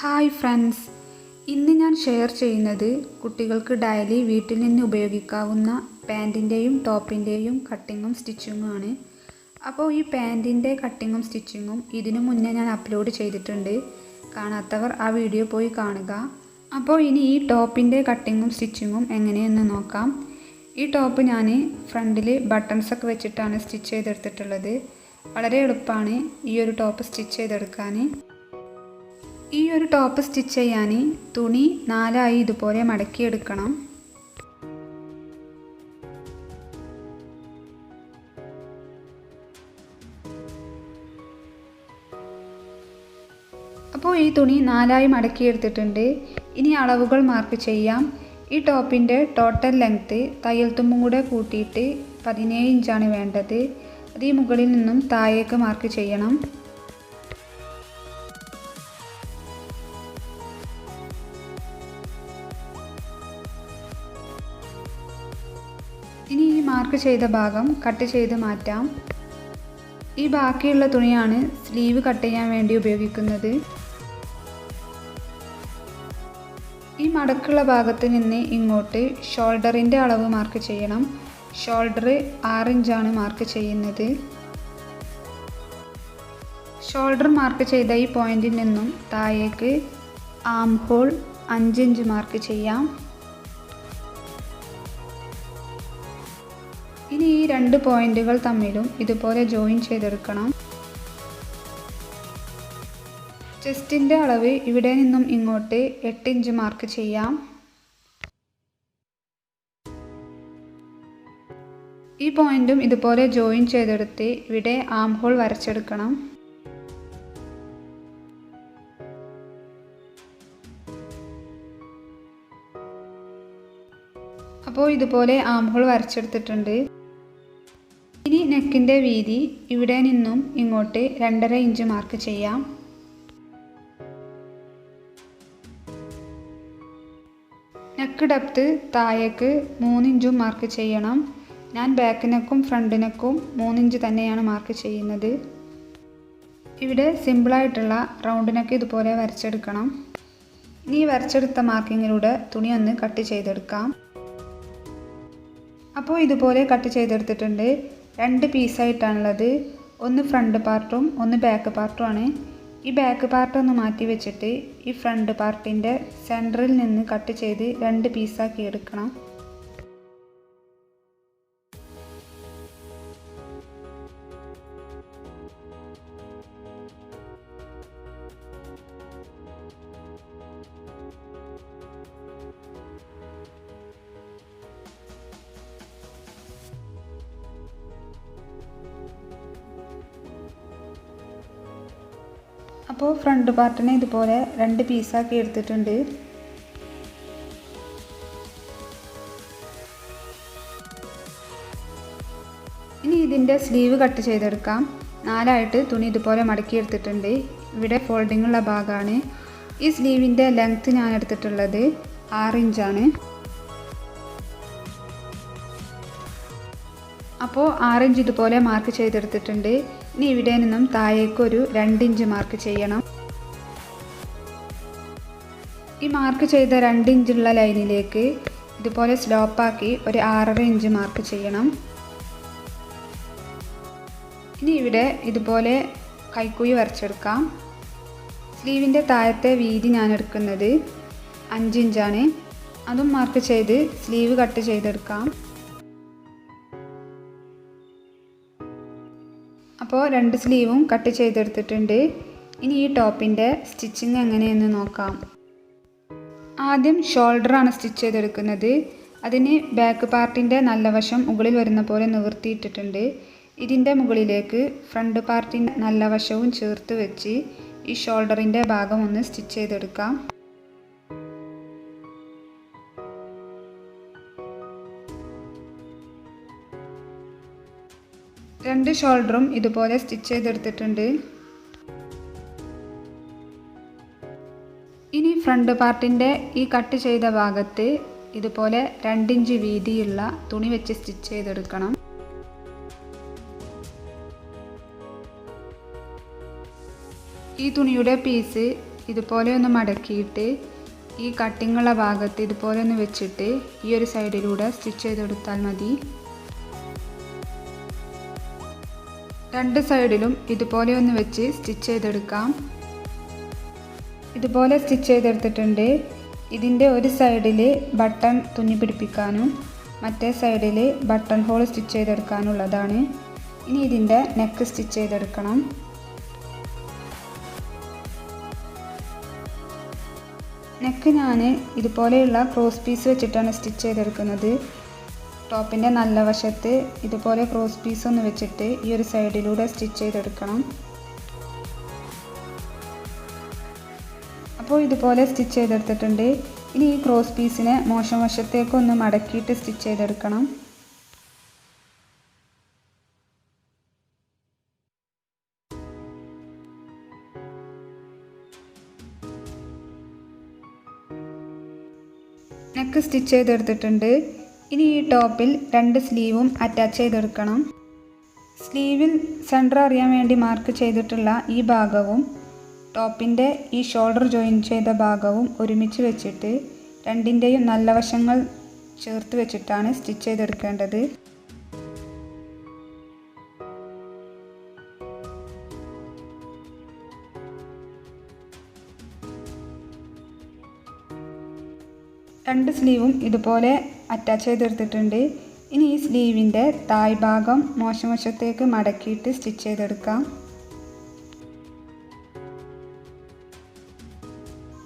Hi friends, ഇന്ന് ഞാൻ share ചെയ്യുന്നത് കുട്ടികൾക്ക് ഡെയിലി വീട്ടിൽ നിന്ന് ഉപയോഗിക്കാവുന്ന പാൻറ്റിൻ്റെയും ടോപ്പിൻ്റെയും കട്ടിങ്ങും സ്റ്റിച്ചിങ്ങും ആണ്. അപ്പോൾ ഈ പാൻറ്റിൻ്റെ കട്ടിങ്ങും സ്റ്റിച്ചിങ്ങും ഇതിനു മുന്നേ ഞാൻ അപ്ലോഡ് ചെയ്തിട്ടുണ്ട്. കാണാത്തവർ ആ വീഡിയോ പോയി കാണുക. അപ്പോൾ ഇനി ഈ ടോപ്പിൻ്റെ കട്ടിങ്ങും സ്റ്റിച്ചിങ്ങും എങ്ങനെയെന്ന് നോക്കാം. ഈ ടോപ്പ് ഞാൻ ഫ്രണ്ടിൽ ബട്ടൺസൊക്കെ വെച്ചിട്ടാണ് സ്റ്റിച്ച് ചെയ്തെടുത്തിട്ടുള്ളത്. വളരെ എളുപ്പമാണ് ഈ ഒരു ടോപ്പ് സ്റ്റിച്ച് ചെയ്തെടുക്കാൻ. ഈ ഒരു ടോപ്പ് സ്റ്റിച്ച് ചെയ്യാൻ തുണി 4 ആയി ഇതുപോലെ മടക്കിയെടുക്കണം. അപ്പോൾ ഈ തുണി 4 ആയി മടക്കിയെടുത്തിട്ടുണ്ട്. ഇനി അളവുകൾ മാർക്ക് ചെയ്യാം. ഈ ടോപ്പിൻ്റെ ടോട്ടൽ ലെങ്ത്ത് തയ്യൽ തുമ്പും കൂടെ കൂട്ടിയിട്ട് 17 ഇഞ്ചാണ് വേണ്ടത്. അത് ഈ മുകളിൽ നിന്നും താഴേക്ക് മാർക്ക് ചെയ്യണം. ഇനി ഈ മാർക്ക് ചെയ്ത ഭാഗം കട്ട് ചെയ്ത് മാറ്റാം. ഈ ബാക്കിയുള്ള തുണിയാണ് സ്ലീവ് കട്ട് ചെയ്യാൻ വേണ്ടി ഉപയോഗിക്കുന്നത്. ഈ മടക്കുള്ള ഭാഗത്ത് നിന്ന് ഇങ്ങോട്ട് ഷോൾഡറിൻ്റെ അളവ് മാർക്ക് ചെയ്യണം. ഷോൾഡർ 6 ഇഞ്ചാണ് മാർക്ക് ചെയ്യുന്നത്. ഷോൾഡർ മാർക്ക് ചെയ്ത ഈ പോയിന്റിൽ നിന്നും താഴേക്ക് ആം ഹോൾ 5 ഇഞ്ച് മാർക്ക് ചെയ്യാം. ഇനി ഈ 2 പോയിന്റുകൾ തമ്മിലും ഇതുപോലെ ജോയിൻ ചെയ്തെടുക്കണം. ചെസ്റ്റിൻ്റെ അളവ് ഇവിടെ നിന്നും ഇങ്ങോട്ട് 8 ഇഞ്ച് മാർക്ക് ചെയ്യാം. ഈ പോയിന്റും ഇതുപോലെ ജോയിൻ ചെയ്തെടുത്ത് ഇവിടെ ആം ഹോൾ വരച്ചെടുക്കണം. അപ്പോൾ ഇതുപോലെ ആം ഹോൾ വരച്ചെടുത്തിട്ടുണ്ട്. ഇനി നെക്കിൻ്റെ വീതി ഇവിടെ നിന്നും ഇങ്ങോട്ട് 2.5 ഇഞ്ച് മാർക്ക് ചെയ്യാം. നെക്ക് ഡെപ്ത് താഴേക്ക് 3 ഇഞ്ചും മാർക്ക് ചെയ്യണം. ഞാൻ ബാക്ക് നെക്കും ഫ്രണ്ട് നെക്കും 3 ഇഞ്ച് തന്നെയാണ് മാർക്ക് ചെയ്യുന്നത്. ഇവിടെ സിമ്പിളായിട്ടുള്ള റൗണ്ട് നെക്ക് ഇതുപോലെ വരച്ചെടുക്കണം. ഇനി വരച്ചെടുത്ത മാർക്കിങ്ങിലൂടെ തുണി ഒന്ന് കട്ട് ചെയ്തെടുക്കാം. അപ്പോൾ ഇതുപോലെ കട്ട് ചെയ്തെടുത്തിട്ടുണ്ട്. 2 പീസായിട്ടാണുള്ളത്. ഒന്ന് ഫ്രണ്ട് പാർട്ടും ഒന്ന് ബാക്ക് പാർട്ടുമാണ്. ഈ ബാക്ക് പാർട്ട് ഒന്ന് മാറ്റി വെച്ചിട്ട് ഈ ഫ്രണ്ട് പാർട്ടിൻ്റെ സെൻറ്ററിൽ നിന്ന് കട്ട് ചെയ്ത് 2 പീസാക്കി എടുക്കണം. അപ്പോൾ ഫ്രണ്ട് പാർട്ടിനെ ഇതുപോലെ 2 പീസാക്കി എടുത്തിട്ടുണ്ട്. ഇനി ഇതിൻ്റെ സ്ലീവ് കട്ട് ചെയ്തെടുക്കാം. 4 ആയിട്ട് തുണി ഇതുപോലെ മടക്കി എടുത്തിട്ടുണ്ട്. ഇവിടെ ഫോൾഡിംഗ് ഉള്ള ഭാഗമാണ്. ഈ സ്ലീവിൻ്റെ ലെങ്ത്ത് ഞാൻ എടുത്തിട്ടുള്ളത് 6 ഇഞ്ചാണ്. അപ്പോൾ 6 ഇഞ്ച് ഇതുപോലെ മാർക്ക് ചെയ്തെടുത്തിട്ടുണ്ട്. ഇനി ഇവിടെ നിന്നും താഴേക്ക് ഒരു 2 ഇഞ്ച് മാർക്ക് ചെയ്യണം. ഈ മാർക്ക് ചെയ്ത 2 ഇഞ്ചുള്ള ലൈനിലേക്ക് ഇതുപോലെ സ്ലോപ്പാക്കി ഒരു 6.5 ഇഞ്ച് മാർക്ക് ചെയ്യണം. ഇനി ഇവിടെ ഇതുപോലെ കൈക്കുഴി വരച്ചെടുക്കാം. സ്ലീവിൻ്റെ താഴത്തെ വീതി ഞാൻ എടുക്കുന്നത് 5 ഇഞ്ചാണ്. അതും മാർക്ക് ചെയ്ത് സ്ലീവ് കട്ട് ചെയ്തെടുക്കാം. അപ്പോൾ 2 സ്ലീവും കട്ട് ചെയ്തെടുത്തിട്ടുണ്ട്. ഇനി ഈ ടോപ്പിൻ്റെ സ്റ്റിച്ചിങ് എങ്ങനെയെന്ന് നോക്കാം. ആദ്യം ഷോൾഡറാണ് സ്റ്റിച്ച് ചെയ്തെടുക്കുന്നത്. അതിന് ബാക്ക് പാർട്ടിൻ്റെ നല്ല വശം മുകളിൽ വരുന്ന പോലെ നിവർത്തിയിട്ടിട്ടുണ്ട്. ഇതിൻ്റെ മുകളിലേക്ക് ഫ്രണ്ട് പാർട്ടിൻ്റെ നല്ല വശവും ചേർത്ത് വെച്ച് ഈ ഷോൾഡറിൻ്റെ ഭാഗം ഒന്ന് സ്റ്റിച്ച് ചെയ്തെടുക്കാം. രണ്ട് ഷോൾഡറും ഇതുപോലെ സ്റ്റിച്ച് ചെയ്തെടുത്തിട്ടുണ്ട്. ഇനി ഫ്രണ്ട് പാർട്ടിൻ്റെ ഈ കട്ട് ചെയ്ത ഭാഗത്ത് ഇതുപോലെ 2 ഇഞ്ച് വീതിയുള്ള തുണി വെച്ച് സ്റ്റിച്ച് ചെയ്തെടുക്കണം. ഈ തുണിയുടെ പീസ് ഇതുപോലെ ഒന്ന് മടക്കിയിട്ട് ഈ കട്ടിങ്ങുള്ള ഭാഗത്ത് ഇതുപോലെ ഒന്ന് വെച്ചിട്ട് ഈ ഒരു സൈഡിലൂടെ സ്റ്റിച്ച് ചെയ്തെടുത്താൽ മതി. രണ്ട് സൈഡിലും ഇതുപോലെ ഒന്ന് വെച്ച് സ്റ്റിച്ച് ചെയ്തെടുക്കാം. ഇതുപോലെ സ്റ്റിച്ച് ചെയ്തെടുത്തിട്ടുണ്ട്. ഇതിൻ്റെ ഒരു സൈഡിൽ ബട്ടൺ തുന്നി പിടിപ്പിക്കാനും മറ്റേ സൈഡിൽ ബട്ടൺ ഹോൾ സ്റ്റിച്ച് ചെയ്തെടുക്കാനുള്ളതാണ്. ഇനി ഇതിൻ്റെ നെക്ക് സ്റ്റിച്ച് ചെയ്തെടുക്കണം. നെക്ക് ഞാൻ ഇതുപോലെയുള്ള ക്രോസ് പീസ് വെച്ചിട്ടാണ് സ്റ്റിച്ച് ചെയ്തെടുക്കുന്നത്. ടോപ്പിൻ്റെ നല്ല വശത്ത് ഇതുപോലെ ക്രോസ് പീസ് ഒന്ന് വെച്ചിട്ട് ഈ ഒരു സൈഡിലൂടെ സ്റ്റിച്ച് ചെയ്തെടുക്കണം. അപ്പോൾ ഇതുപോലെ സ്റ്റിച്ച് ചെയ്തെടുത്തിട്ടുണ്ട്. ഇനി ഈ ക്രോസ് പീസിനെ മോശം വശത്തേക്കൊന്ന് മടക്കിയിട്ട് സ്റ്റിച്ച് ചെയ്തെടുക്കണം. നെക്ക് സ്റ്റിച്ച് ചെയ്തെടുത്തിട്ടുണ്ട്. ഇനി ഈ ടോപ്പിൽ രണ്ട് സ്ലീവും അറ്റാച്ച് ചെയ്തെടുക്കണം. സ്ലീവിൽ സെൻറ്റർ അറിയാൻ വേണ്ടി മാർക്ക് ചെയ്തിട്ടുള്ള ഈ ഭാഗവും ടോപ്പിൻ്റെ ഈ ഷോൾഡർ ജോയിൻ ചെയ്ത ഭാഗവും ഒരുമിച്ച് വെച്ചിട്ട് രണ്ടിൻ്റെയും നല്ല വശങ്ങൾ ചേർത്ത് വെച്ചിട്ടാണ് സ്റ്റിച്ച് ചെയ്തെടുക്കേണ്ടത്. രണ്ട് സ്ലീവും ഇതുപോലെ അറ്റാച്ച് ചെയ്തെടുത്തിട്ടുണ്ട്. ഇനി ഈ സ്ലീവിൻ്റെ താഴ്ഭാഗം മോശം വശത്തേക്ക് മടക്കിയിട്ട് സ്റ്റിച്ച് ചെയ്തെടുക്കാം.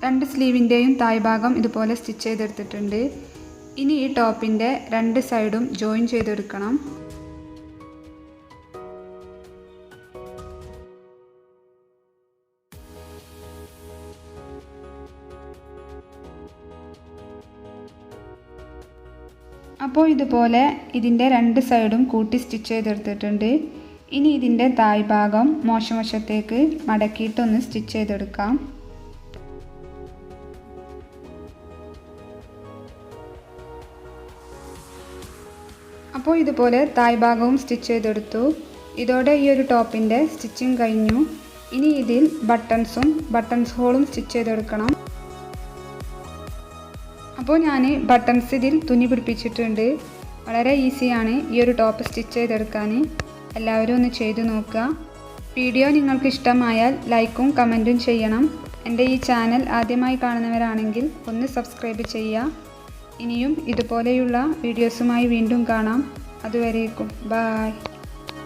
രണ്ട് സ്ലീവിൻ്റെയും താഴ്ഭാഗം ഇതുപോലെ സ്റ്റിച്ച് ചെയ്തെടുത്തിട്ടുണ്ട്. ഇനി ഈ ടോപ്പിൻ്റെ രണ്ട് സൈഡും ജോയിൻ ചെയ്തെടുക്കണം. അപ്പോൾ ഇതുപോലെ ഇതിൻ്റെ രണ്ട് സൈഡും കൂട്ടി സ്റ്റിച്ച് ചെയ്തെടുത്തിട്ടുണ്ട്. ഇനി ഇതിൻ്റെ താഴ്ഭാഗം മോശം വശത്തേക്ക് മടക്കിയിട്ടൊന്ന് സ്റ്റിച്ച് ചെയ്തെടുക്കാം. അപ്പോൾ ഇതുപോലെ താഴ്ഭാഗവും സ്റ്റിച്ച് ചെയ്തെടുത്തു. ഇതോടെ ഈ ഒരു ടോപ്പിൻ്റെ സ്റ്റിച്ചിങ് കഴിഞ്ഞു. ഇനി ഇതിൽ ബട്ടൺസ് ഹോളും സ്റ്റിച്ച് ചെയ്തെടുക്കണം. അപ്പോൾ ഞാൻ ബട്ടൺസ് ഇതിൽ തുന്നി പിടിപ്പിച്ചിട്ടുണ്ട്. വളരെ ഈസിയാണ് ഈ ഒരു ടോപ്പ് സ്റ്റിച്ച് ചെയ്തെടുക്കാൻ. എല്ലാവരും ഒന്ന് ചെയ്തു നോക്കുക. വീഡിയോ നിങ്ങൾക്ക് ഇഷ്ടമായാൽ ലൈക്കും കമൻറ്റും ചെയ്യണം. എൻ്റെ ഈ ചാനൽ ആദ്യമായി കാണുന്നവരാണെങ്കിൽ ഒന്ന് സബ്സ്ക്രൈബ് ചെയ്യുക. ഇനിയും ഇതുപോലെയുള്ള വീഡിയോസുമായി വീണ്ടും കാണാം. അതുവരേക്കും ബൈ.